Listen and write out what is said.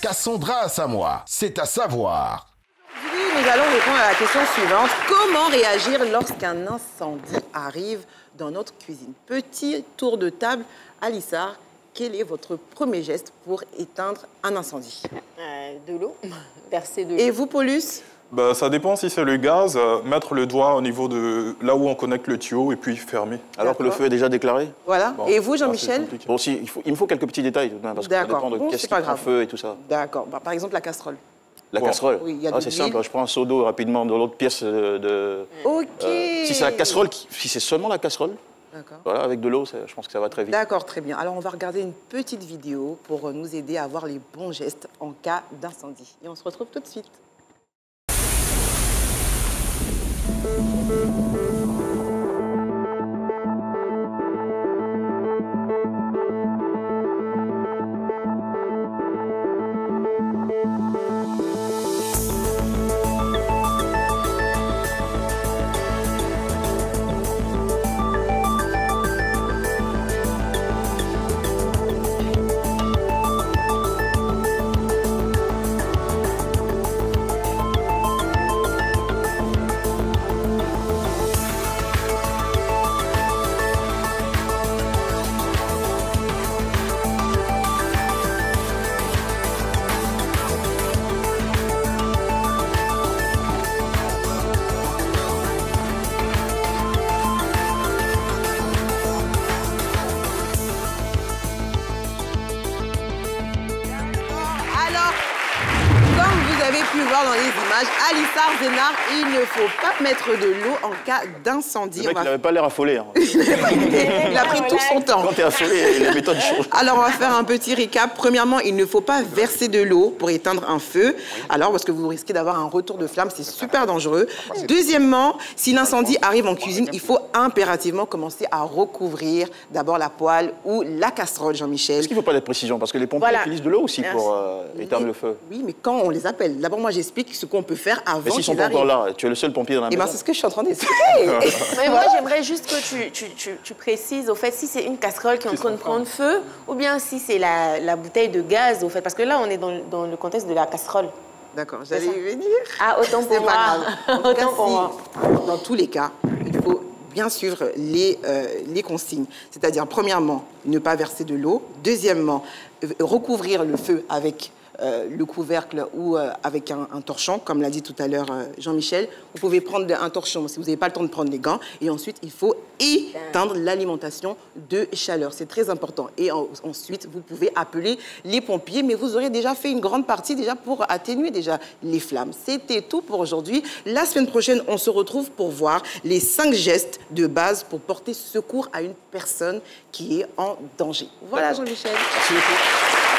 Cassandra Samoa, c'est à savoir. Aujourd'hui, nous allons répondre à la question suivante. Comment réagir lorsqu'un incendie arrive dans notre cuisine? Petit tour de table. Alissar, quel est votre premier geste pour éteindre un incendie? De l'eau, verser de l'eau. Et vous, Paulus? Bah, ça dépend si c'est le gaz, mettre le doigt au niveau de là où on connecte le tuyau et puis fermer. Alors que le feu est déjà déclaré? Voilà. Bon, Et vous, ça, Jean-Michel? c'est compliqué. Bon, aussi, il me faut quelques petits détails, parce que ça dépend de qu'est-ce qui pas prend grave. feu et tout ça. D'accord. Bah, par exemple, la casserole. La Bon. casserole? Oui, il y a de c'est l'huile. simple, je prends un seau d'eau rapidement de l'autre pièce Ok. si c'est la casserole, si c'est seulement la casserole, D'accord. voilà, avec de l'eau, je pense que ça va très vite. D'accord, très bien. Alors, on va regarder une petite vidéo pour nous aider à avoir les bons gestes en cas d'incendie. Et on se retrouve tout de suite. Alors, comme vous avez pu voir dans les images, Alissar Zénard, il ne faut pas mettre de l'eau en cas d'incendie. Le mec, il n'avait pas l'air affolé. Hein. Il a pris tout son temps. Quand t'es affolé, les méthodes changent. Alors, on va faire un petit récap. Premièrement, il ne faut pas verser de l'eau pour éteindre un feu. Alors, parce que vous risquez d'avoir un retour de flamme, c'est super dangereux. Deuxièmement, si l'incendie arrive en cuisine, il faut impérativement commencer à recouvrir d'abord la poêle ou la casserole, Jean-Michel. Est-ce qu'il ne faut pas de précision? Parce que les pompiers Voilà. utilisent de l'eau aussi pour éteindre le feu. Oui, mais quand on les appelle, d'abord, moi, j'explique ce qu'on peut faire avant Mais s'ils sont qu'ils pas encore arrivent. là, tu es le seul pompier dans la Eh maison. bien, c'est ce que je suis en train d'expliquer. Mais moi, j'aimerais juste que tu précises, au fait, si c'est une casserole qui est en train de prendre feu, ou bien si c'est la bouteille de gaz, au fait. Parce que là, on est dans le contexte de la casserole. D'accord, j'allais y venir. Ah, autant pour C'est moi. pas grave. En tout cas, Autant pour moi. dans tous les cas, il faut bien suivre les consignes. C'est-à-dire, premièrement, ne pas verser de l'eau. Deuxièmement, recouvrir le feu avec le couvercle ou avec un torchon, comme l'a dit tout à l'heure Jean-Michel. Vous pouvez prendre un torchon si vous n'avez pas le temps de prendre les gants. Et ensuite, il faut éteindre l'alimentation de chaleur. C'est très important. Et ensuite, vous pouvez appeler les pompiers, mais vous aurez déjà fait une grande partie déjà pour atténuer déjà les flammes. C'était tout pour aujourd'hui. La semaine prochaine, on se retrouve pour voir les 5 gestes de base pour porter secours à une personne qui est en danger. Voilà, Jean-Michel. Merci beaucoup.